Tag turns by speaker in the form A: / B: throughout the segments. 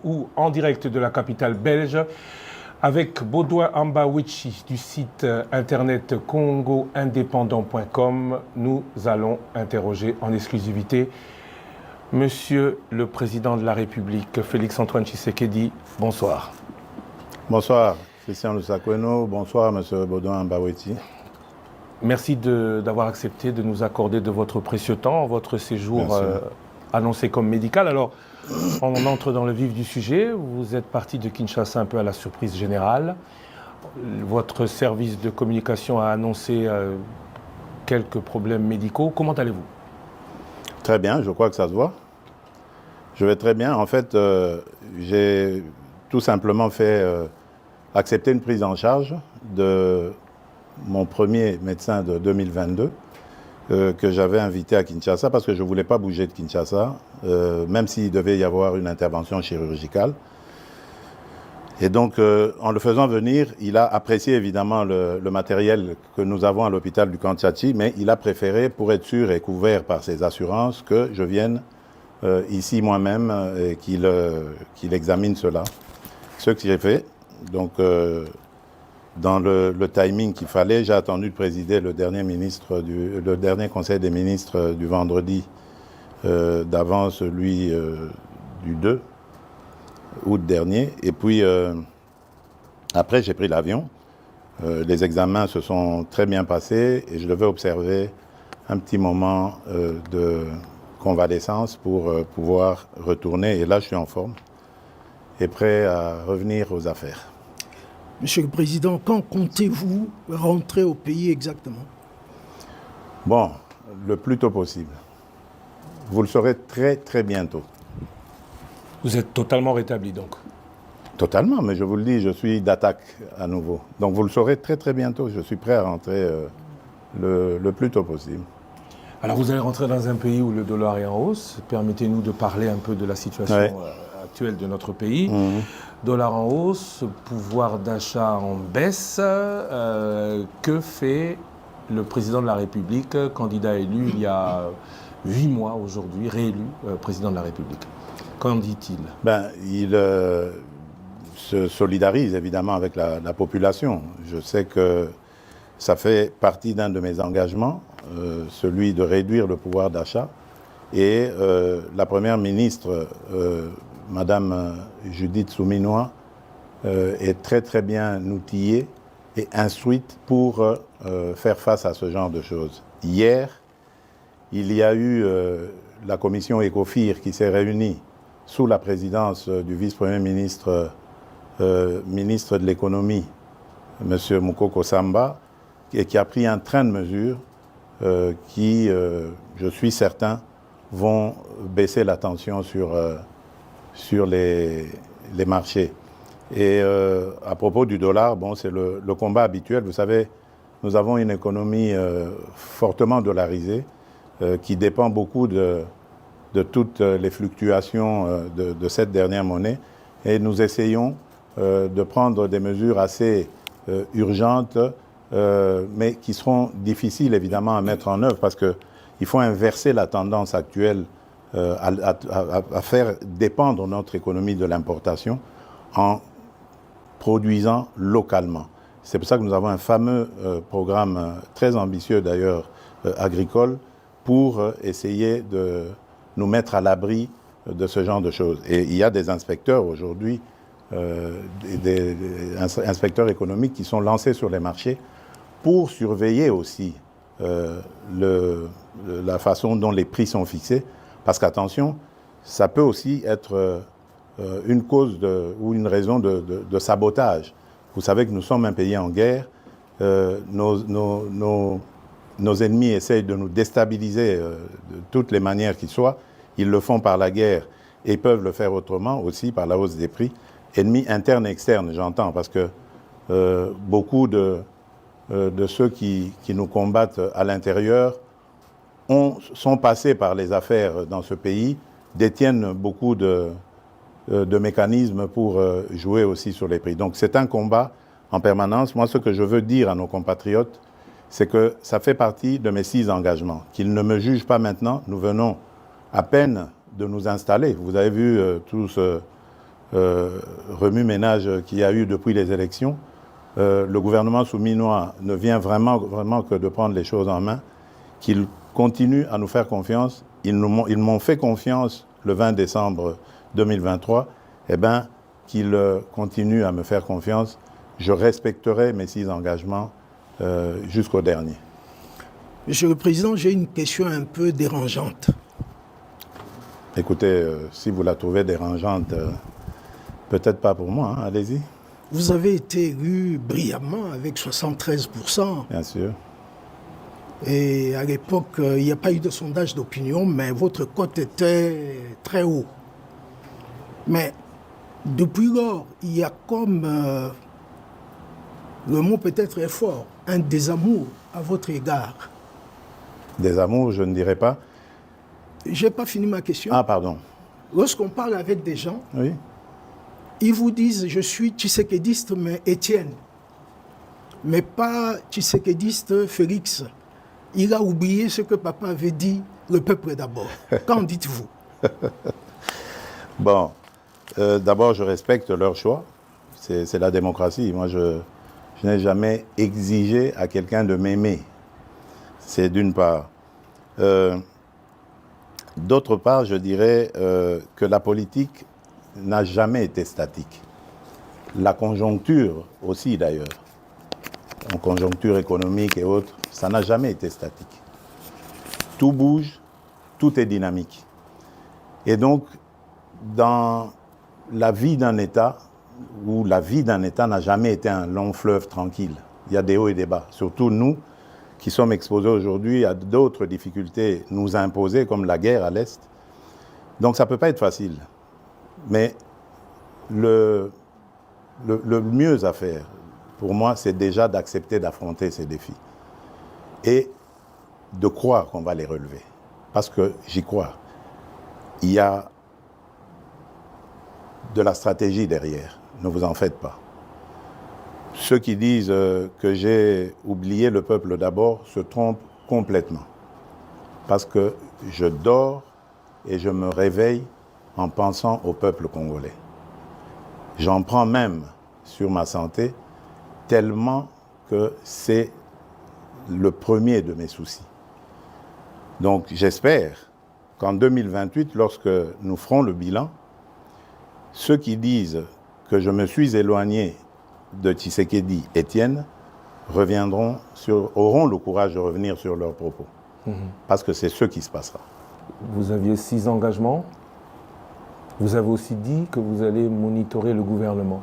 A: ou en direct de la capitale belge avec Baudouin Ambawichi du site internet congoindépendant.com. Nous allons interroger en exclusivité Monsieur le Président de la République, Félix-Antoine Tshisekedi. Bonsoir.
B: Bonsoir, Christian Lusakweno. Bonsoir, Monsieur Baudouin Ambawichi.
A: Merci d'avoir accepté de nous accorder de votre précieux temps, votre séjour annoncé comme médical. Alors, on entre dans le vif du sujet. Vous êtes parti de Kinshasa un peu à la surprise générale. Votre service de communication a annoncé quelques problèmes médicaux. Comment allez-vous ?
B: Très bien, je crois que ça se voit. Je vais très bien. En fait, j'ai tout simplement fait accepter une prise en charge de mon premier médecin de 2022 que j'avais invité à Kinshasa parce que je ne voulais pas bouger de Kinshasa, même s'il devait y avoir une intervention chirurgicale. Et donc, en le faisant venir, il a apprécié évidemment le matériel que nous avons à l'hôpital du Kantiachi, mais il a préféré, pour être sûr et couvert par ses assurances, que je vienne ici moi-même et qu'il examine cela. Ce que j'ai fait. Donc, dans le timing qu'il fallait, j'ai attendu de présider le dernier conseil des ministres du vendredi d'avant celui du 2 août dernier. Et puis, après, j'ai pris l'avion. Les examens se sont très bien passés et je devais observer un petit moment de convalescence pour pouvoir retourner. Et là, je suis en forme et prêt à revenir aux affaires.
C: Monsieur le Président, quand comptez-vous rentrer au pays exactement?
B: Bon, le plus tôt possible. Vous le saurez très très bientôt.
A: Vous êtes totalement rétabli donc?
B: Totalement, mais je vous le dis, je suis d'attaque à nouveau. Donc vous le saurez très très bientôt. Je suis prêt à rentrer le plus tôt possible.
A: Alors vous allez rentrer dans un pays où le dollar est en hausse. Permettez-nous de parler un peu de la situation actuelle de notre pays. Dollar en hausse, pouvoir d'achat en baisse. Que fait le président de la République, candidat élu il y a 8 mois aujourd'hui, réélu président de la République? Qu'en dit-il?
B: Il se solidarise évidemment avec la population. Je sais que ça fait partie d'un de mes engagements, celui de réduire le pouvoir d'achat. Et la première ministre, Madame Judith Souminois, est très très bien outillée et instruite pour faire face à ce genre de choses. Hier, il y a eu la commission ECOFIR qui s'est réunie sous la présidence du vice-premier ministre, ministre de l'économie, M. Moukoko Samba, et qui a pris un train de mesures qui, je suis certain, vont baisser la tension sur les marchés. Et à propos du dollar, bon, c'est le combat habituel. Vous savez, nous avons une économie fortement dollarisée qui dépend beaucoup de toutes les fluctuations de cette dernière monnaie. Et nous essayons de prendre des mesures assez urgentes, mais qui seront difficiles évidemment à mettre en œuvre parce qu'il faut inverser la tendance actuelle à faire dépendre notre économie de l'importation en produisant localement. C'est pour ça que nous avons un fameux programme très ambitieux d'ailleurs agricole pour essayer de nous mettre à l'abri de ce genre de choses. Et il y a des inspecteurs aujourd'hui, des inspecteurs économiques qui sont lancés sur les marchés pour surveiller aussi la façon dont les prix sont fixés. Parce qu'attention, ça peut aussi être une cause ou une raison de sabotage. Vous savez que nous sommes un pays en guerre. Nos ennemis essayent de nous déstabiliser de toutes les manières qui soient. Ils le font par la guerre et ils peuvent le faire autrement aussi par la hausse des prix. Ennemis internes et externes, j'entends, parce que beaucoup de ceux qui nous combattent à l'intérieur sont passés par les affaires dans ce pays, détiennent beaucoup de mécanismes pour jouer aussi sur les prix. Donc c'est un combat en permanence. Moi, ce que je veux dire à nos compatriotes, c'est que ça fait partie de mes 6 engagements. Qu'ils ne me jugent pas maintenant. Nous venons à peine de nous installer. Vous avez vu tout remue-ménage qu'il y a eu depuis les élections, le gouvernement souminois ne vient vraiment que de prendre les choses en main, qu'il continue à nous faire confiance. Ils m'ont fait confiance le 20 décembre 2023, eh bien, qu'ils continuent à me faire confiance. Je respecterai mes 6 engagements jusqu'au dernier.
C: Monsieur le Président, j'ai une question un peu dérangeante.
B: Écoutez, si vous la trouvez dérangeante, peut-être pas pour moi, hein, allez-y.
C: Vous avez été élu brillamment avec 73%.
B: Bien sûr.
C: Et à l'époque, il n'y a pas eu de sondage d'opinion, mais votre cote était très haut. Mais depuis lors, il y a comme, le mot peut-être est fort, un désamour à votre égard.
B: Désamour, je ne dirais pas.
C: Je n'ai pas fini ma question.
B: Ah, pardon.
C: Lorsqu'on parle avec des gens,
B: Oui.
C: ils vous disent « je suis tshisekédiste, mais Étienne », mais pas tshisekédiste Félix. Il a oublié ce que papa avait dit, le peuple d'abord. Qu'en dites-vous?
B: Bon, d'abord, je respecte leur choix. C'est la démocratie. Moi, je n'ai jamais exigé à quelqu'un de m'aimer. C'est d'une part. D'autre part, je dirais que la politique n'a jamais été statique. La conjoncture aussi, d'ailleurs, en conjoncture économique et autres, ça n'a jamais été statique. Tout bouge, tout est dynamique. Et donc, dans la vie d'un État, où la vie d'un État n'a jamais été un long fleuve tranquille, il y a des hauts et des bas. Surtout nous, qui sommes exposés aujourd'hui à d'autres difficultés nous imposées, comme la guerre à l'Est. Donc ça ne peut pas être facile. Mais le mieux à faire, pour moi, c'est déjà d'accepter d'affronter ces défis. Et de croire qu'on va les relever. Parce que j'y crois. Il y a de la stratégie derrière. Ne vous en faites pas. Ceux qui disent que j'ai oublié le peuple d'abord se trompent complètement. Parce que je dors et je me réveille en pensant au peuple congolais. J'en prends même sur ma santé tellement que c'est le premier de mes soucis. Donc j'espère qu'en 2028, lorsque nous ferons le bilan, ceux qui disent que je me suis éloigné de Tshisekedi Étienne auront le courage de revenir sur leurs propos. Parce que c'est ce qui se passera.
A: Vous aviez 6 engagements. Vous avez aussi dit que vous allez monitorer le gouvernement.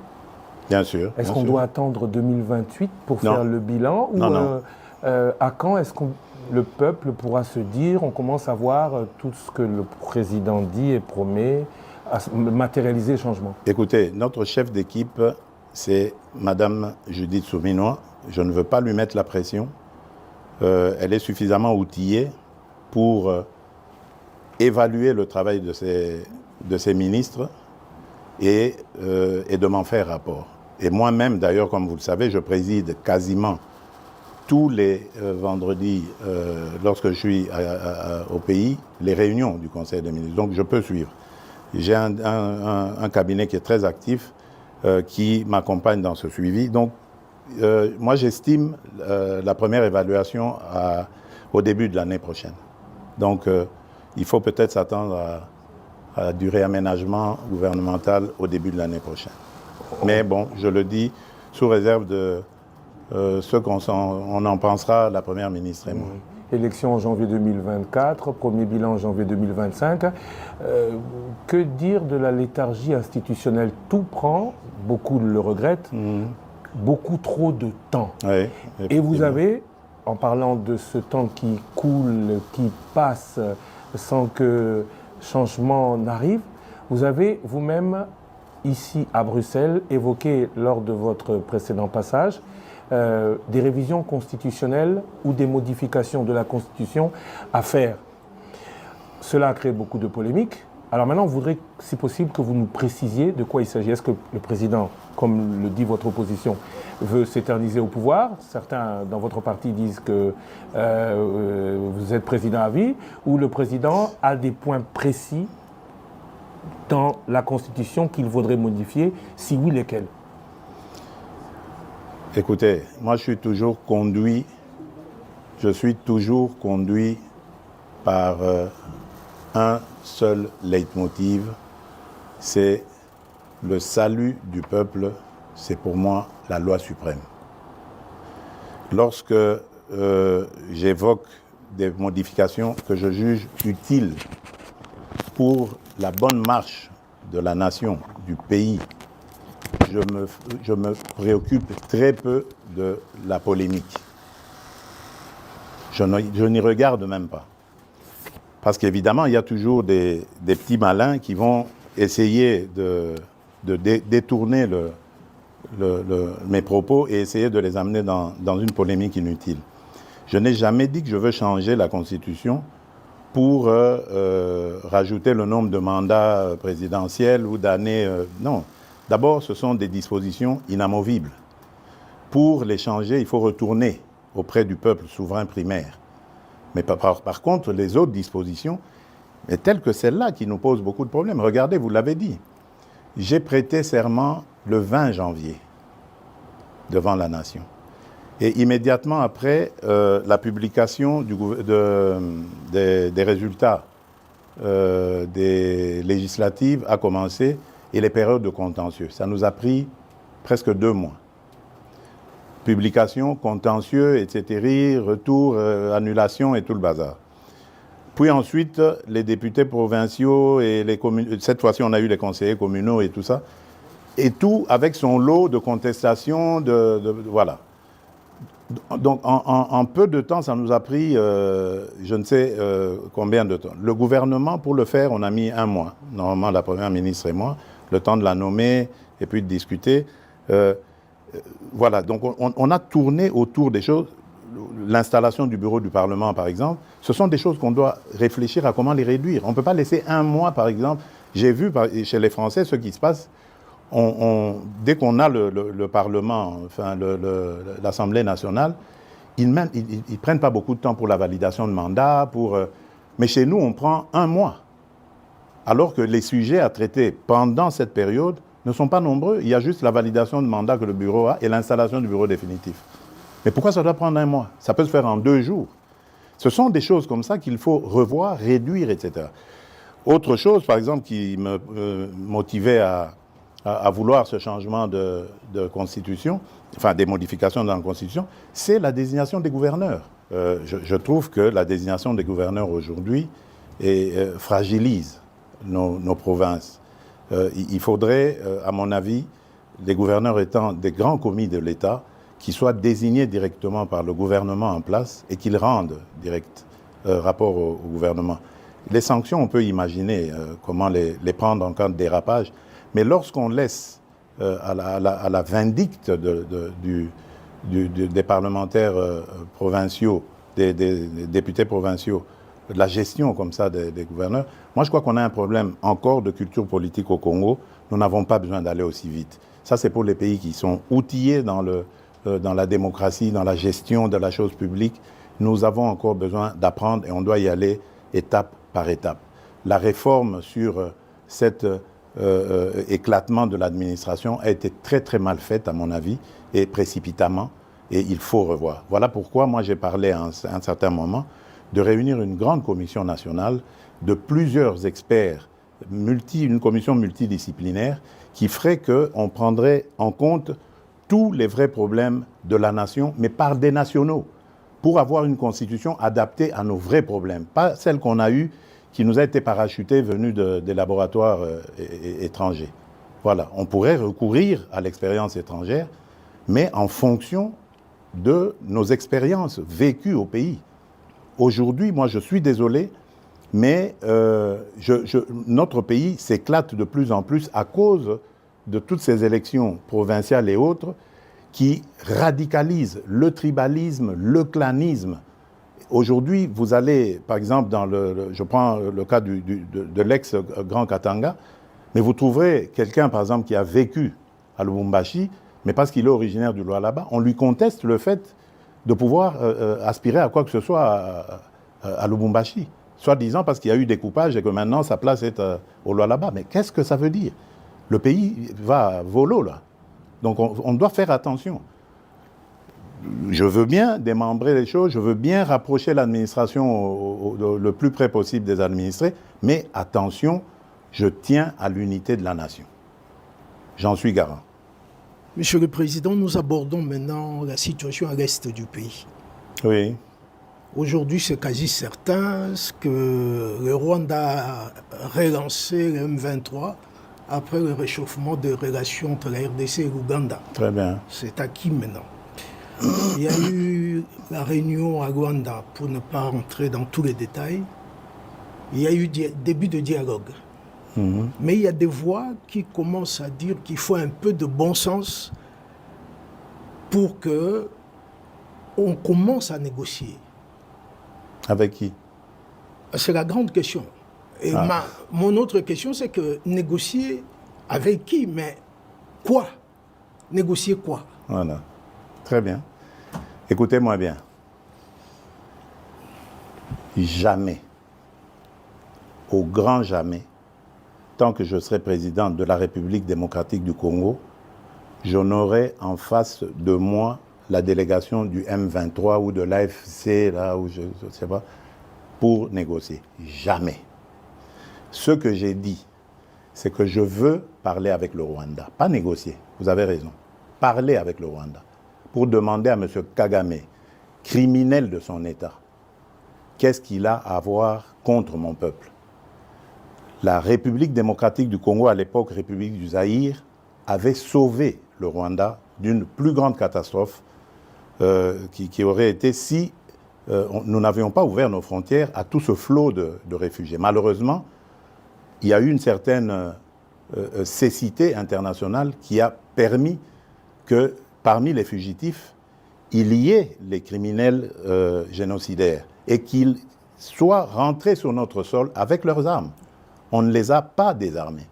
B: Bien sûr.
A: Est-ce qu'on doit attendre 2028 pour faire le bilan?
B: Non.
A: À quand est-ce que le peuple pourra se dire, on commence à voir tout ce que le président dit et promet, à matérialiser le changement? Écoutez,
B: notre chef d'équipe, c'est Madame Judith Souminois. Je ne veux pas lui mettre la pression. Elle est suffisamment outillée pour évaluer le travail de ses ministres et de m'en faire rapport. Et moi-même, d'ailleurs, comme vous le savez, je préside quasiment tous les vendredis, lorsque je suis au pays, les réunions du Conseil des ministres. Donc je peux suivre. J'ai un cabinet qui est très actif, qui m'accompagne dans ce suivi. Donc moi j'estime la première évaluation au début de l'année prochaine. Donc il faut peut-être s'attendre à du réaménagement gouvernemental au début de l'année prochaine. Mais bon, je le dis sous réserve de ce qu'on en pensera, la Première ministre et moi.
A: Élection en janvier 2024, premier bilan en janvier 2025. Que dire de la léthargie institutionnelle? Tout prend, beaucoup le regrettent, beaucoup trop de temps.
B: Oui,
A: et vous avez, en parlant de ce temps qui coule, qui passe sans que changement n'arrive, vous avez vous-même, ici à Bruxelles, évoqué lors de votre précédent passage, des révisions constitutionnelles ou des modifications de la Constitution à faire. Cela a créé beaucoup de polémiques. Alors maintenant, on voudrait, si possible, que vous nous précisiez de quoi il s'agit. Est-ce que le président, comme le dit votre opposition, veut s'éterniser au pouvoir? Certains dans votre parti disent que vous êtes président à vie, ou le président a des points précis dans la Constitution qu'il faudrait modifier? Si oui, lesquelles?
B: Écoutez, moi je suis toujours conduit par un seul leitmotiv, c'est le salut du peuple, c'est pour moi la loi suprême. Lorsque j'évoque des modifications que je juge utiles pour la bonne marche de la nation, du pays, je me préoccupe très peu de la polémique. Je n'y regarde même pas. Parce qu'évidemment, il y a toujours des petits malins qui vont essayer de détourner mes propos et essayer de les amener dans une polémique inutile. Je n'ai jamais dit que je veux changer la Constitution pour rajouter le nombre de mandats présidentiels ou d'années. Non. D'abord, ce sont des dispositions inamovibles. Pour les changer, il faut retourner auprès du peuple souverain primaire. Mais par contre, les autres dispositions, mais telles que celle-là, qui nous posent beaucoup de problèmes. Regardez, vous l'avez dit, j'ai prêté serment le 20 janvier devant la nation. Et immédiatement après, la publication des résultats des législatives a commencé et les périodes de contentieux. Ça nous a pris presque 2 mois. Publication, contentieux, etc., retour, annulation et tout le bazar. Puis ensuite, les députés provinciaux et les communes, cette fois-ci on a eu les conseillers communaux et tout ça, et tout avec son lot de contestations, voilà. Donc en peu de temps, ça nous a pris je ne sais combien de temps. Le gouvernement, pour le faire, on a mis 1 mois. Normalement, la première ministre et moi, le temps de la nommer et puis de discuter. Voilà, donc on a tourné autour des choses. L'installation du bureau du Parlement, par exemple, ce sont des choses qu'on doit réfléchir à comment les réduire. On ne peut pas laisser 1 mois, par exemple. J'ai vu chez les Français ce qui se passe. Dès qu'on a le Parlement, enfin l'Assemblée nationale, ils ne prennent pas beaucoup de temps pour la validation de mandat. Mais chez nous, on prend 1 mois. Alors que les sujets à traiter pendant cette période ne sont pas nombreux. Il y a juste la validation de mandat que le bureau a et l'installation du bureau définitif. Mais pourquoi ça doit prendre 1 mois? Ça peut se faire en 2 jours. Ce sont des choses comme ça qu'il faut revoir, réduire, etc. Autre chose, par exemple, qui me motivait à vouloir ce changement de constitution, enfin des modifications dans la constitution, c'est la désignation des gouverneurs. Je trouve que la désignation des gouverneurs aujourd'hui fragilise nos provinces. Il faudrait, à mon avis, les gouverneurs étant des grands commis de l'État, qui soient désignés directement par le gouvernement en place et qu'ils rendent direct rapport au gouvernement. Les sanctions, on peut imaginer comment les prendre en cas de dérapage, mais lorsqu'on laisse à la vindicte des parlementaires provinciaux, des députés provinciaux, la gestion comme ça des gouverneurs, moi je crois qu'on a un problème encore de culture politique au Congo. Nous n'avons pas besoin d'aller aussi vite. Ça, c'est pour les pays qui sont outillés dans la démocratie, dans la gestion de la chose publique. Nous avons encore besoin d'apprendre et on doit y aller étape par étape. La réforme sur cet éclatement de l'administration a été très très mal faite, à mon avis, et précipitamment, et il faut revoir. Voilà pourquoi moi j'ai parlé à un certain moment de réunir une grande commission nationale de plusieurs experts, une commission multidisciplinaire, qui ferait qu'on prendrait en compte tous les vrais problèmes de la nation, mais par des nationaux, pour avoir une constitution adaptée à nos vrais problèmes, pas celle qu'on a eue, qui nous a été parachutée venue des laboratoires étrangers. Voilà, on pourrait recourir à l'expérience étrangère, mais en fonction de nos expériences vécues au pays. Aujourd'hui, moi je suis désolé, mais notre pays s'éclate de plus en plus à cause de toutes ces élections provinciales et autres qui radicalisent le tribalisme, le clanisme. Aujourd'hui, vous allez, par exemple, je prends le cas de l'ex-Grand Katanga, mais vous trouverez quelqu'un, par exemple, qui a vécu à Lubumbashi, mais parce qu'il est originaire du Lualaba, on lui conteste le fait de pouvoir aspirer à quoi que ce soit à Lubumbashi. soi-disant parce qu'il y a eu découpage et que maintenant sa place est au Lualaba. Mais qu'est-ce que ça veut dire? Le pays va volo là. Donc on doit faire attention. Je veux bien démembrer les choses, je veux bien rapprocher l'administration le plus près possible des administrés, mais attention, je tiens à l'unité de la nation. J'en suis garant.
C: Monsieur le Président, nous abordons maintenant la situation à l'est du pays.
B: Oui.
C: Aujourd'hui, c'est quasi certain que le Rwanda a relancé le M23 après le réchauffement des relations entre la RDC et l'Ouganda.
B: Très bien.
C: C'est acquis maintenant. Il y a eu la réunion à Rwanda, pour ne pas rentrer dans tous les détails. Il y a eu début de dialogue. Mais il y a des voix qui commencent à dire qu'il faut un peu de bon sens pour que on commence à négocier.
B: Avec qui?
C: C'est la grande question. Et mon autre question, c'est que négocier avec qui? Mais quoi? Négocier quoi?
B: Voilà. Très bien. Écoutez-moi bien. Jamais, au grand jamais, tant que je serai président de la République démocratique du Congo, je n'aurai en face de moi la délégation du M23 ou de l'AFC, là où je ne sais pas, pour négocier. Jamais. Ce que j'ai dit, c'est que je veux parler avec le Rwanda, pas négocier, vous avez raison, parler avec le Rwanda, pour demander à M. Kagame, criminel de son État, qu'est-ce qu'il a à voir contre mon peuple? La République démocratique du Congo, à l'époque République du Zaïre, avait sauvé le Rwanda d'une plus grande catastrophe qui aurait été si nous n'avions pas ouvert nos frontières à tout ce flot de réfugiés. Malheureusement, il y a eu une certaine cécité internationale qui a permis que parmi les fugitifs, il y ait les criminels génocidaires et qu'ils soient rentrés sur notre sol avec leurs armes. On ne les a pas désarmés.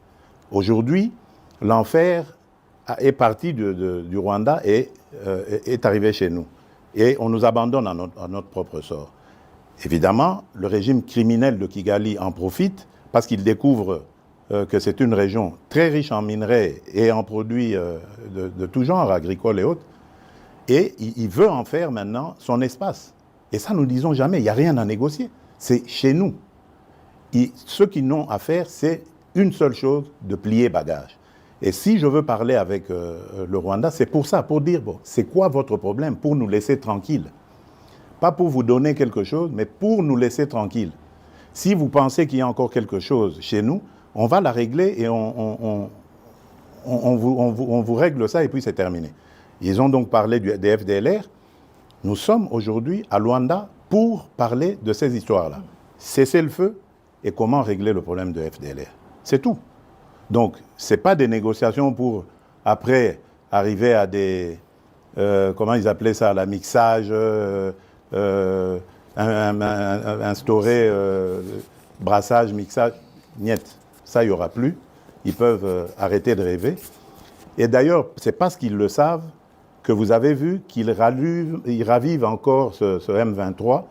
B: Aujourd'hui, l'enfer est parti du Rwanda et est arrivé chez nous. Et on nous abandonne à notre propre sort. Évidemment, le régime criminel de Kigali en profite parce qu'il découvre que c'est une région très riche en minerais et en produits de tout genre, agricoles et autres. Et il veut en faire maintenant son espace. Et ça, nous ne disons jamais, il n'y a rien à négocier. C'est chez nous. Ce qu'ils n'ont à faire, c'est une seule chose, de plier bagage. Et si je veux parler avec le Rwanda, c'est pour ça, pour dire, bon, c'est quoi votre problème? Pour nous laisser tranquilles. Pas pour vous donner quelque chose, mais pour nous laisser tranquilles. Si vous pensez qu'il y a encore quelque chose chez nous, on va la régler et on vous règle ça et puis c'est terminé. Ils ont donc parlé des FDLR. Nous sommes aujourd'hui à Luanda pour parler de ces histoires-là. Cesser le feu et comment régler le problème de FDLR. C'est tout. Donc, ce n'est pas des négociations pour, après, arriver à des... comment ils appelaient ça? La mixage, instaurer brassage, mixage. Niet. Ça, il n'y aura plus. Ils peuvent arrêter de rêver. Et d'ailleurs, c'est parce qu'ils le savent que vous avez vu qu'ils ravivent encore ce M23,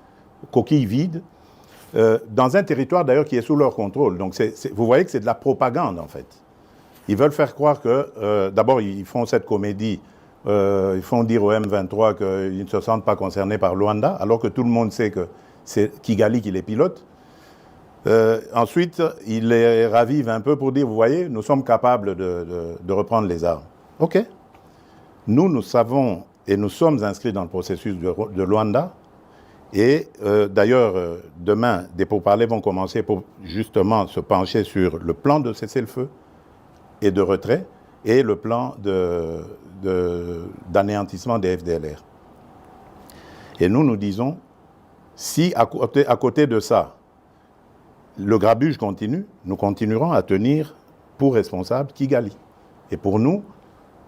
B: coquille vide, dans un territoire d'ailleurs qui est sous leur contrôle. Donc vous voyez que c'est de la propagande en fait. Ils veulent faire croire que, d'abord ils font cette comédie, ils font dire au M23 qu'ils ne se sentent pas concernés par Luanda, alors que tout le monde sait que c'est Kigali qui les pilote. Ensuite, ils les ravivent un peu pour dire, vous voyez, nous sommes capables de reprendre les armes. OK. Nous savons et nous sommes inscrits dans le processus de Luanda. Et d'ailleurs, demain, des pourparlers vont commencer pour justement se pencher sur le plan de cessez-le-feu et de retrait et le plan d'anéantissement des FDLR. Et nous disons, si à côté de ça, le grabuge continue, nous continuerons à tenir pour responsable Kigali. Et pour nous,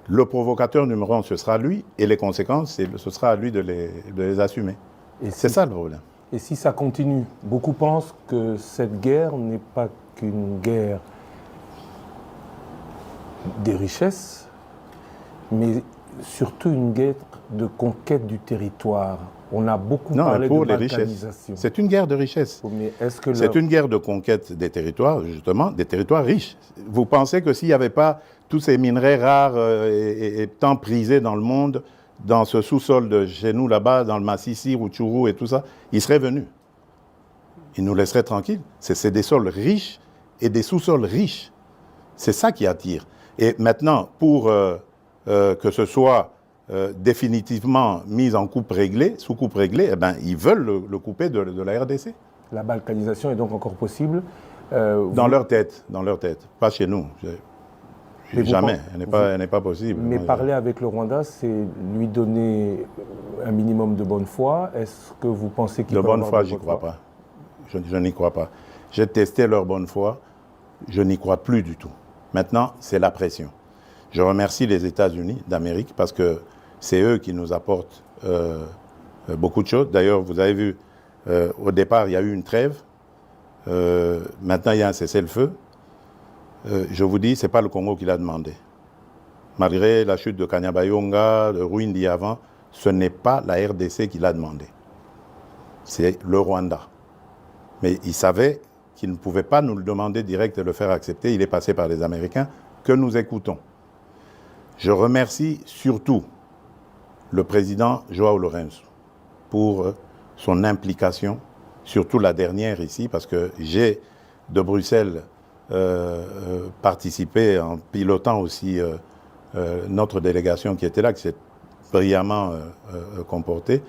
B: le provocateur numéro 1, ce sera lui, et les conséquences, ce sera à lui de les assumer. C'est ça le problème.
A: Et si ça continue, beaucoup pensent que cette guerre n'est pas qu'une guerre des richesses, mais surtout une guerre de conquête du territoire. On a beaucoup
B: Non,
A: parlé
B: pour
A: de
B: les richesses.
A: balkanisation.
B: C'est une guerre de richesses.
A: Mais est-ce que
B: C'est une guerre de conquête des territoires, justement, des territoires riches. Vous pensez que s'il n'y avait pas tous ces minerais rares et tant prisés dans le monde, dans ce sous-sol de chez nous, là-bas, dans le Massissi, Rutshuru et tout ça, ils seraient venus. Ils nous laisseraient tranquilles. C'est des sols riches et des sous-sols riches. C'est ça qui attire. Et maintenant, pour que ce soit définitivement mis en coupe réglée, sous coupe réglée, eh ben, ils veulent le couper de la RDC.
A: La balkanisation est donc encore possible
B: Dans leur tête, pas chez nous. Jamais, elle n'est pas possible.
A: Mais parler avec le Rwanda, c'est lui donner un minimum de bonne foi. Est-ce que vous pensez qu'il peut avoir
B: de bonne foi, j'y crois pas. Je n'y crois pas. J'ai testé leur bonne foi, je n'y crois plus du tout. Maintenant, c'est la pression. Je remercie les États-Unis d'Amérique parce que c'est eux qui nous apportent beaucoup de choses. D'ailleurs, vous avez vu, au départ, il y a eu une trêve. Maintenant, il y a un cessez-le-feu. Je vous dis, ce n'est pas le Congo qui l'a demandé. Malgré la chute de Kanyabayonga, de Rwindi avant, ce n'est pas la RDC qui l'a demandé. C'est le Rwanda. Mais il savait qu'il ne pouvait pas nous le demander direct et le faire accepter. Il est passé par les Américains que nous écoutons. Je remercie surtout le président João Lourenço pour son implication, surtout la dernière ici, parce que j'ai de Bruxelles participé en pilotant aussi notre délégation qui était là, qui s'est brillamment comportée.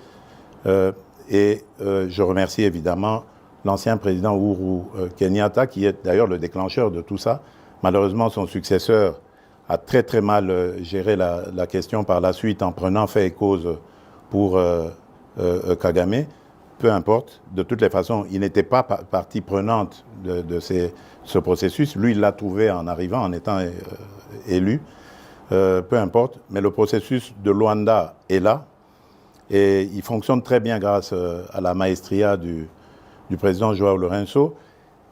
B: Et je remercie évidemment l'ancien président Uhuru Kenyatta, qui est d'ailleurs le déclencheur de tout ça. Malheureusement, son successeur a très très mal géré la question par la suite en prenant fait et cause pour Kagame. Peu importe, de toutes les façons, il n'était pas partie prenante de ce processus. Lui, il l'a trouvé en arrivant, en étant élu. Peu importe, mais le processus de Luanda est là et il fonctionne très bien grâce à la maestria du président João Lourenço.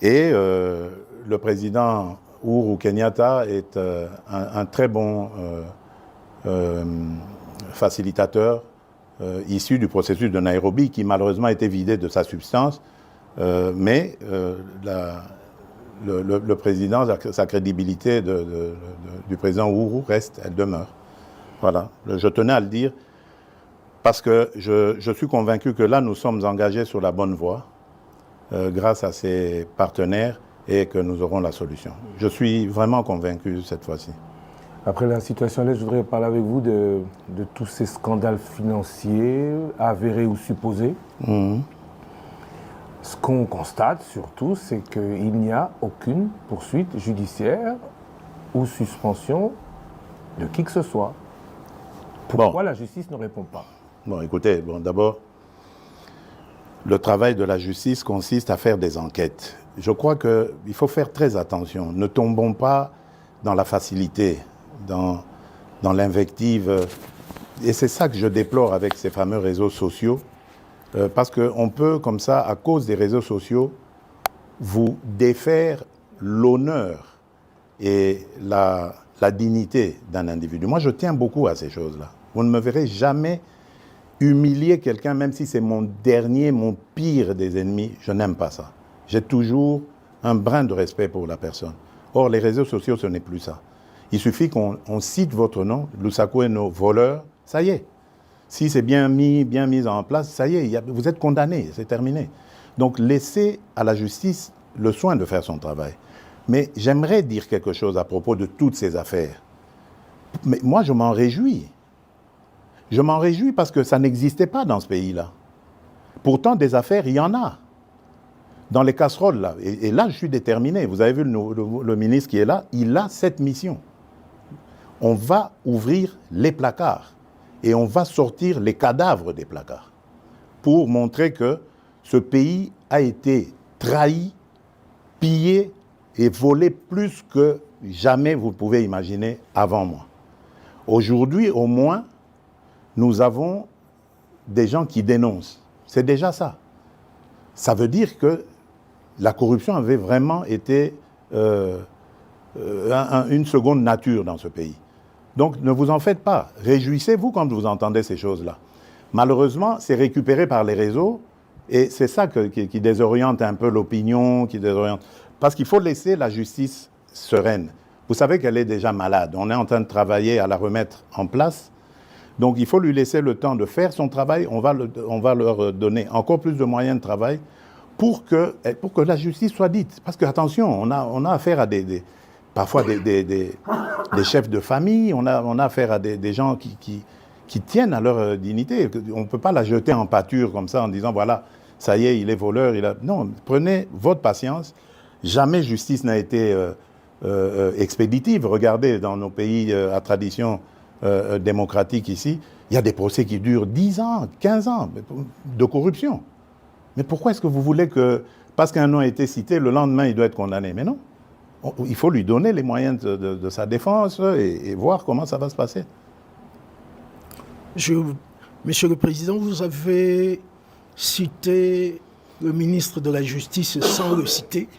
B: Et le président Uhuru Kenyatta est un très bon facilitateur issu du processus de Nairobi, qui malheureusement a été vidé de sa substance, mais le président, sa crédibilité du président Uhuru reste, elle demeure. Voilà, je tenais à le dire, parce que je suis convaincu que là, nous sommes engagés sur la bonne voie, grâce à ces partenaires, et que nous aurons la solution. Je suis vraiment convaincu cette fois-ci.
A: Après la situation là, je voudrais parler avec vous de tous ces scandales financiers, avérés ou supposés. Ce qu'on constate surtout, c'est qu'il n'y a aucune poursuite judiciaire ou suspension de qui que ce soit. Pourquoi la justice ne répond pas?
B: Bon, écoutez, d'abord, le travail de la justice consiste à faire des enquêtes. Je crois qu'il faut faire très attention. Ne tombons pas dans la facilité, dans l'invective. Et c'est ça que je déplore avec ces fameux réseaux sociaux. Parce qu'on peut, comme ça, à cause des réseaux sociaux, vous défaire l'honneur et la dignité d'un individu. Moi, je tiens beaucoup à ces choses-là. Vous ne me verrez jamais humilier quelqu'un, même si c'est mon pire des ennemis. Je n'aime pas ça. J'ai toujours un brin de respect pour la personne. Or, les réseaux sociaux, ce n'est plus ça. Il suffit qu'on cite votre nom, Lusaku et nos voleurs, ça y est. Si c'est bien mis en place, ça y est, vous êtes condamné, c'est terminé. Donc, laissez à la justice le soin de faire son travail. Mais j'aimerais dire quelque chose à propos de toutes ces affaires. Mais moi, je m'en réjouis. Je m'en réjouis parce que ça n'existait pas dans ce pays-là. Pourtant, des affaires, il y en a. Dans les casseroles, là. Et là, je suis déterminé. Vous avez vu le ministre qui est là, il a cette mission. On va ouvrir les placards et on va sortir les cadavres des placards pour montrer que ce pays a été trahi, pillé et volé plus que jamais vous pouvez imaginer avant moi. Aujourd'hui, au moins, nous avons des gens qui dénoncent. C'est déjà ça. Ça veut dire que la corruption avait vraiment été une seconde nature dans ce pays. Donc ne vous en faites pas. Réjouissez-vous quand vous entendez ces choses-là. Malheureusement, c'est récupéré par les réseaux et c'est ça qui désoriente un peu l'opinion, parce qu'il faut laisser la justice sereine. Vous savez qu'elle est déjà malade. On est en train de travailler à la remettre en place. Donc, il faut lui laisser le temps de faire son travail. On va leur donner encore plus de moyens de travail pour que la justice soit dite. Parce que, attention, on a affaire à parfois des chefs de famille, on a affaire à des gens qui tiennent à leur dignité. On ne peut pas la jeter en pâture comme ça en disant, voilà, ça y est, il est voleur. Non, prenez votre patience. Jamais justice n'a été expéditive. Regardez, dans nos pays à tradition démocratique ici, il y a des procès qui durent 10 ans, 15 ans de corruption. Mais pourquoi est-ce que vous voulez que, parce qu'un nom a été cité, le lendemain, il doit être condamné? Mais non. Il faut lui donner les moyens de sa défense et voir comment ça va se passer.
C: Monsieur le Président, vous avez cité le ministre de la Justice sans le citer.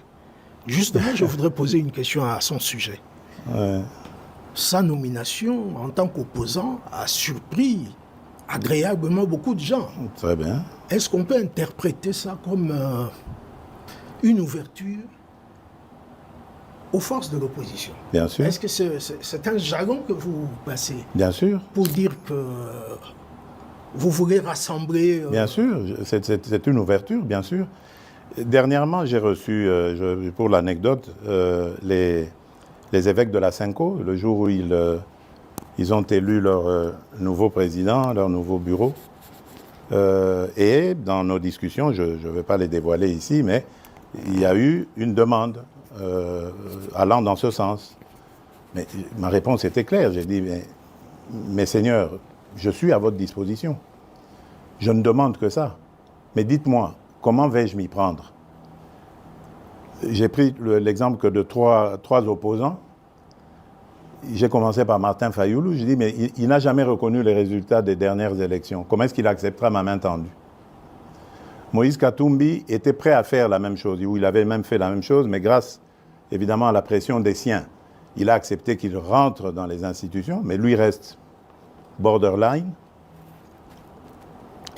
C: Justement, je voudrais poser une question à son sujet.
B: Ouais.
C: Sa nomination en tant qu'opposant a surpris agréablement beaucoup de gens.
B: Très bien.
C: Est-ce qu'on peut interpréter ça comme une ouverture aux forces de l'opposition?
B: Bien sûr.
C: Est-ce que c'est un jargon que vous passez?
B: Bien sûr.
C: Pour dire que vous voulez rassembler...
B: Bien sûr, c'est une ouverture, bien sûr. Dernièrement, j'ai reçu, pour l'anecdote, les évêques de la Cinco, le jour où ils ont élu leur nouveau président, leur nouveau bureau. Et dans nos discussions, je ne vais pas les dévoiler ici, mais il y a eu une demande allant dans ce sens. Mais ma réponse était claire. J'ai dit, mais seigneurs, je suis à votre disposition. Je ne demande que ça. Mais dites-moi, comment vais-je m'y prendre? J'ai pris l'exemple que de trois opposants. J'ai commencé par Martin Fayoulou. J'ai dit, mais il n'a jamais reconnu les résultats des dernières élections. Comment est-ce qu'il acceptera ma main tendue? Moïse Katumbi était prêt à faire la même chose, ou il avait même fait la même chose, mais grâce, évidemment, à la pression des siens, il a accepté qu'il rentre dans les institutions, mais lui reste borderline.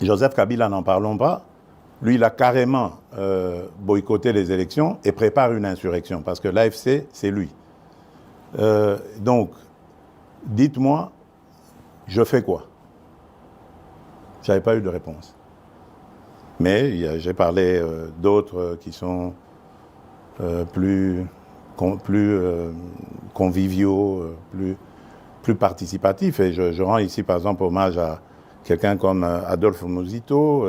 B: Joseph Kabila, n'en parlons pas. Lui, il a carrément boycotté les élections et prépare une insurrection, parce que l'AFC, c'est lui. Donc, dites-moi, je fais quoi? Je n'avais pas eu de réponse. Mais j'ai parlé d'autres qui sont plus conviviaux, plus participatifs. Et je rends ici, par exemple, hommage à quelqu'un comme Adolphe Muzito,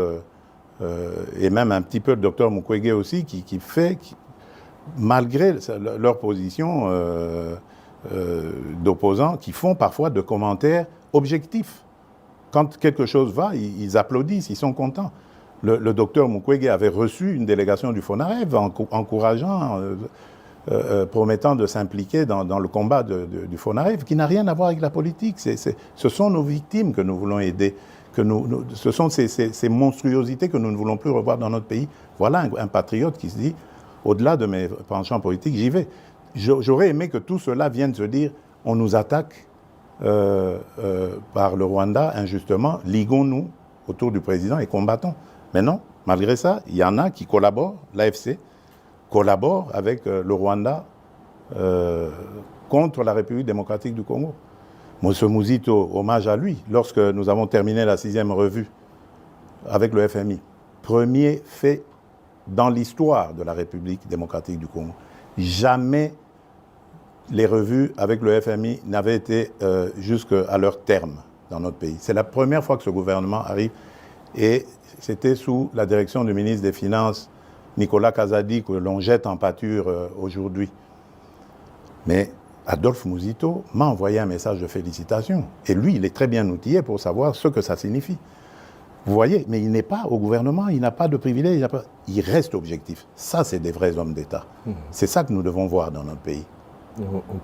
B: et même un petit peu le docteur Mukwege aussi, qui fait, malgré leur position d'opposants, qui font parfois de commentaires objectifs. Quand quelque chose va, ils applaudissent, ils sont contents. Le docteur Mukwege avait reçu une délégation du FONAREV encourageant, promettant de s'impliquer dans le combat du FONAREV, qui n'a rien à voir avec la politique. Ce sont nos victimes que nous voulons aider. Ce sont ces monstruosités que nous ne voulons plus revoir dans notre pays. Voilà un patriote qui se dit, au-delà de mes penchants politiques, j'y vais. J'aurais aimé que tout cela vienne se dire, on nous attaque par le Rwanda injustement, liguons-nous autour du président et combattons. Mais non, malgré ça, il y en a qui collaborent, l'AFC collabore avec le Rwanda contre la République démocratique du Congo. Mousse Muzito, hommage à lui, lorsque nous avons terminé la 6e revue avec le FMI, premier fait dans l'histoire de la République démocratique du Congo. Jamais les revues avec le FMI n'avaient été jusqu'à leur terme dans notre pays. C'est la première fois que ce gouvernement arrive, et c'était sous la direction du ministre des Finances, Nicolas Kazadi, que l'on jette en pâture aujourd'hui. Mais Adolphe Muzito m'a envoyé un message de félicitations. Et lui, il est très bien outillé pour savoir ce que ça signifie. Vous voyez, mais il n'est pas au gouvernement, il n'a pas de privilèges, il reste objectif. Ça, c'est des vrais hommes d'État. C'est ça que nous devons voir dans notre pays.
A: On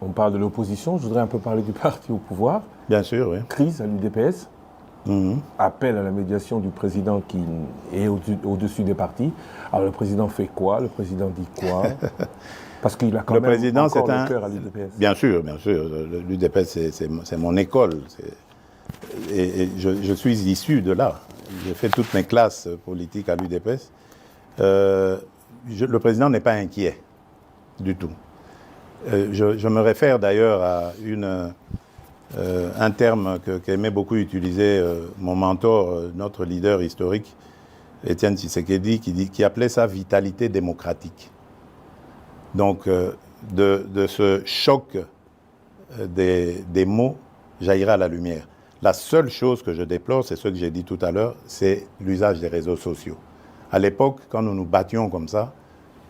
A: parle de l'opposition, je voudrais un peu parler du parti au pouvoir.
B: Bien sûr, oui.
A: Crise à l'UDPS, appel à la médiation du président qui est au-dessus des partis. Alors le président fait quoi? Le président dit quoi? Parce qu'il a quand même encore le cœur à l'UDPS.
B: Bien sûr, l'UDPS c'est mon école. et je suis issu de là. J'ai fait toutes mes classes politiques à l'UDPS. Le président n'est pas inquiet du tout. Je me réfère d'ailleurs à un terme qu'aimait beaucoup utiliser mon mentor, notre leader historique, Étienne Tshisekedi, qui appelait ça vitalité démocratique. Donc, de ce choc des mots jaillira la lumière. La seule chose que je déplore, c'est ce que j'ai dit tout à l'heure, c'est l'usage des réseaux sociaux. À l'époque, quand nous nous battions comme ça,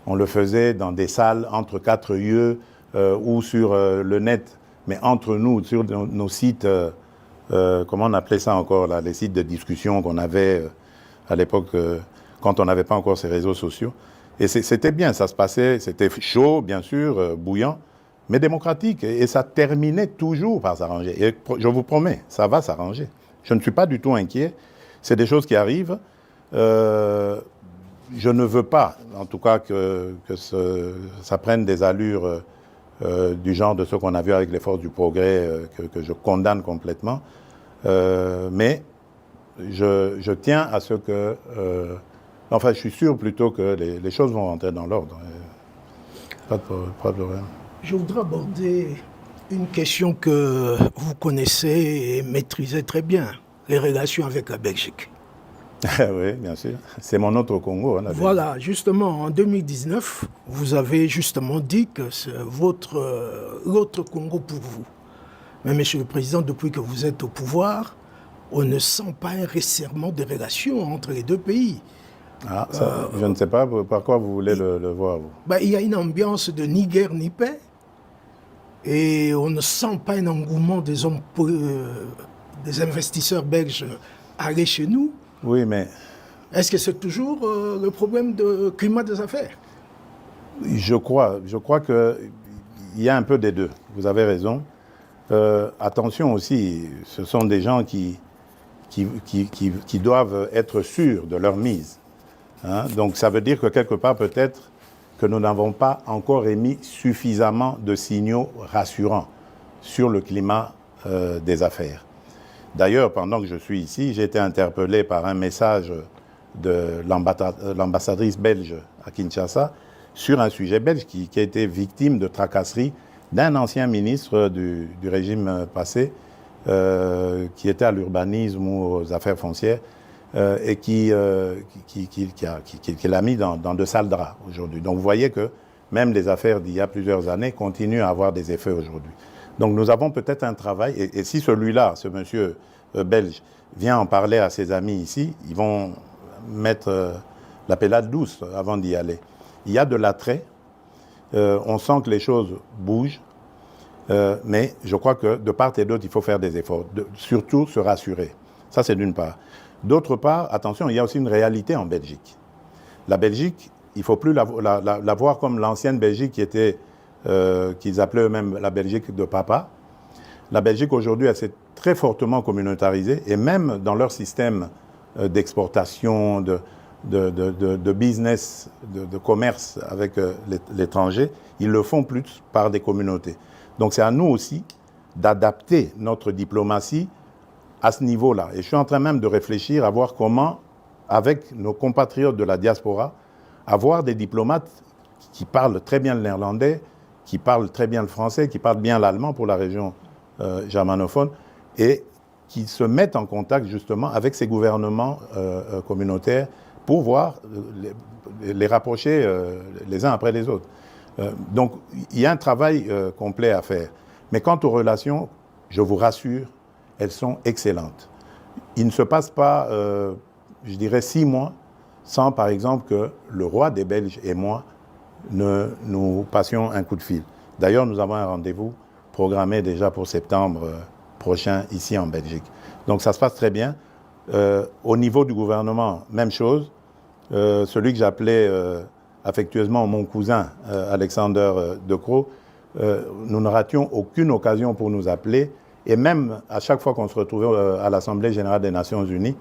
B: on le faisait dans des salles entre quatre yeux ou sur le net, mais entre nous, sur nos sites, comment on appelait ça encore, là, les sites de discussion qu'on avait à l'époque, quand on n'avait pas encore ces réseaux sociaux. Et c'était bien, ça se passait, c'était chaud, bien sûr, bouillant, mais démocratique. Et ça terminait toujours par s'arranger. Et je vous promets, ça va s'arranger. Je ne suis pas du tout inquiet. C'est des choses qui arrivent. Je ne veux pas, en tout cas, que ça prenne des allures du genre de ce qu'on a vu avec les forces du progrès, que je condamne complètement. Mais je tiens à ce que... enfin, je suis sûr plutôt que les choses vont rentrer dans l'ordre. Pas de problème.
C: Je voudrais aborder une question que vous connaissez et maîtrisez très bien, les relations avec la Belgique.
B: Oui, bien sûr. C'est mon autre Congo. Hein,
C: voilà, justement, en 2019, vous avez justement dit que c'est l'autre Congo pour vous. Mais Monsieur le Président, depuis que vous êtes au pouvoir, on ne sent pas un resserrement des relations entre les deux pays.
B: Ah, ça, je ne sais pas par quoi vous voulez le voir, vous.
C: Il y a une ambiance de ni guerre ni paix. Et on ne sent pas un engouement des investisseurs belges à aller chez nous.
B: Oui, mais...
C: Est-ce que c'est toujours le problème de climat des affaires?
B: Je crois qu'il y a un peu des deux. Vous avez raison. Attention aussi, ce sont des gens qui doivent être sûrs de leur mise. Hein? Donc ça veut dire que quelque part, peut-être, que nous n'avons pas encore émis suffisamment de signaux rassurants sur le climat des affaires. D'ailleurs, pendant que je suis ici, j'ai été interpellé par un message de l'ambassadrice belge à Kinshasa sur un sujet belge qui a été victime de tracasseries d'un ancien ministre du régime passé qui était à l'urbanisme ou aux affaires foncières et qui l'a mis dans de sales draps aujourd'hui. Donc vous voyez que même les affaires d'il y a plusieurs années continuent à avoir des effets aujourd'hui. Donc nous avons peut-être un travail, et si celui-là, ce monsieur belge, vient en parler à ses amis ici, ils vont mettre la pellade douce avant d'y aller. Il y a de l'attrait, on sent que les choses bougent, mais je crois que de part et d'autre, il faut faire des efforts, surtout se rassurer. Ça, c'est d'une part. D'autre part, attention, il y a aussi une réalité en Belgique. La Belgique, il ne faut plus la voir comme l'ancienne Belgique qui était, qu'ils appelaient eux-mêmes la Belgique de papa. La Belgique, aujourd'hui, elle s'est très fortement communautarisée, et même dans leur système d'exportation, de business, de commerce avec l'étranger, ils le font plus par des communautés. Donc c'est à nous aussi d'adapter notre diplomatie à ce niveau-là. Et je suis en train même de réfléchir à voir comment, avec nos compatriotes de la diaspora, avoir des diplomates qui parlent très bien le néerlandais, qui parlent très bien le français, qui parlent bien l'allemand pour la région germanophone, et qui se mettent en contact justement avec ces gouvernements communautaires pour voir les rapprocher les uns après les autres. Donc il y a un travail complet à faire. Mais quant aux relations, je vous rassure, elles sont excellentes. Il ne se passe pas, je dirais, 6 mois sans, par exemple, que le roi des Belges et moi nous passions un coup de fil. D'ailleurs, nous avons un rendez-vous programmé déjà pour septembre prochain ici en Belgique. Donc ça se passe très bien. Au niveau du gouvernement, même chose. Celui que j'appelais affectueusement mon cousin, Alexander De Croo, nous ne rations aucune occasion pour nous appeler. Et même à chaque fois qu'on se retrouvait à l'Assemblée générale des Nations unies,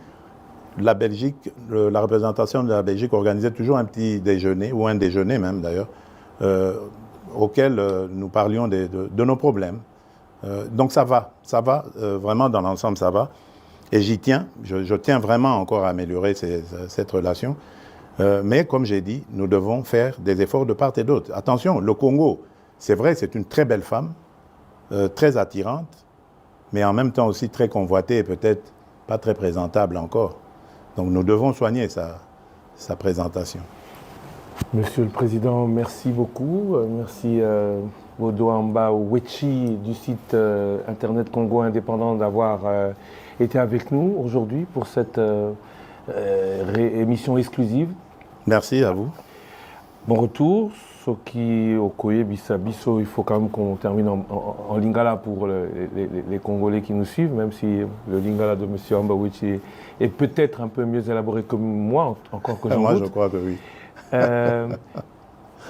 B: la Belgique, la représentation de la Belgique organisait toujours un petit déjeuner, ou un déjeuner même d'ailleurs, auquel nous parlions de nos problèmes. Donc ça va vraiment dans l'ensemble ça va. Et j'y tiens, je tiens vraiment encore à améliorer cette relation. Mais comme j'ai dit, nous devons faire des efforts de part et d'autre. Attention, le Congo, c'est vrai, c'est une très belle femme, très attirante, mais en même temps aussi très convoitée et peut-être pas très présentable encore. Donc nous devons soigner sa présentation.
A: Monsieur le Président, merci beaucoup. Merci Bodoamba Wechi du site Internet Congo Indépendant d'avoir été avec nous aujourd'hui pour cette émission exclusive.
B: Merci à vous.
A: Bon retour. Soki Okoye Bisso, il faut quand même qu'on termine en lingala pour les Congolais qui nous suivent, même si le lingala de M. Ambawichi est peut-être un peu mieux élaboré que moi, encore que j'en
B: Moi,
A: doute.
B: je crois que oui.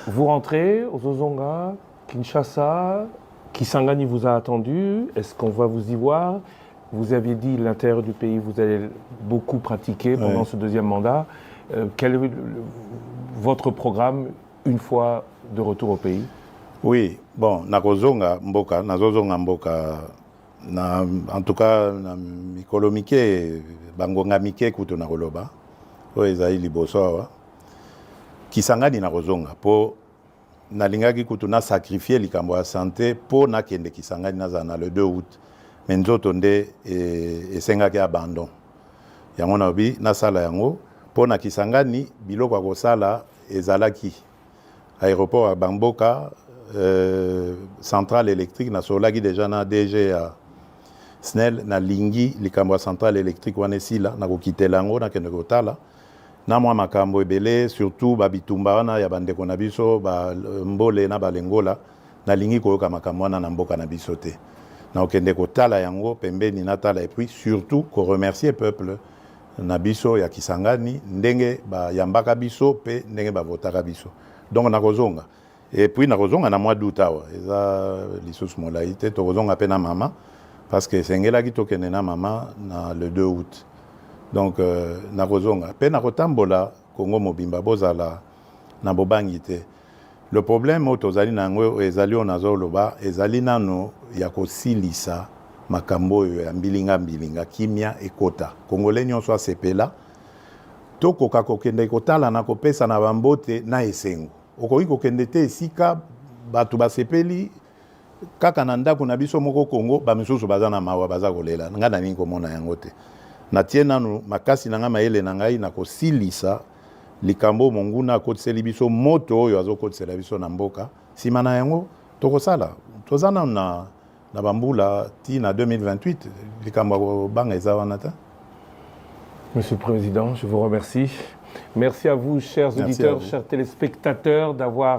A: Vous rentrez aux Ozonga, Kinshasa, Kisangani vous a attendu. Est-ce qu'on va vous y voir? Vous aviez dit l'intérieur du pays, vous allez beaucoup pratiquer pendant ce deuxième mandat. Quel est votre programme une fois de retour au pays?
B: Oui, bon, nakozonga mboka, en tout cas, na mikolo mike, bangonga mike kuto nakoloba, oyo ezali liboso awa. Kisangani nakozonga, po nalingaki kutu na sacrifier likambo ya santé, po nakende Kisangani nazana le 2 août. Mais nzoto nde esengaki abandon. Yango nabi nasala yango, po na Kisangani biloko ya kosala ezalaki. Aéroport à Bamboka, centrale électrique, na solaki déjà na DG à SNEL, na lingi, likambo ya centrale électrique wana esila, na kokitela yango, na kende kotala. Na mwa makambo ebele, surtout babitumba wana ya bandeko na biso, mbole na balengola, na lingi koyoka makambo wana na mboka na biso te. Na okende kotala yango, pembeni na tala, et puis surtout, ko remercier peuple na biso ya Kisangani, ndenge ba yambaka biso, pe ndenge ba votaka biso. Donc nakozonga. Et puis nakozonga na mois d'août awa. Eza lisusu molai te, tokozonga pe na mama, parce que sengelaki tokende na mama na le 2 août. Donc nakozonga. Pe nakotambola Congo mobimba bozala na bobangi te. Le problème tozali nango ezali onazoloba ezali nano ya kosilisa makambo ya mbilinga kimia ekota. Congolais nyonso asepela. Tokoka kokende kotala na kopesa na bambote na esengo. Okoki kokende te esika batu basepeli kaka na ndako na biso moko Congo bamisusu baza na mawa baza kolela. Nga na nini komona yango te. Na tie nanu makasi na nga mayele na ngai na kosilisa likambo monguna akotiseli biso moto oyo azokotisela biso na mboka. Sima na yango tokosala. Tozana na bambula ti na 2028 likambo banga eza wana ta.
A: Monsieur le Président, je vous remercie. Merci à vous, chers auditeurs, chers téléspectateurs, d'avoir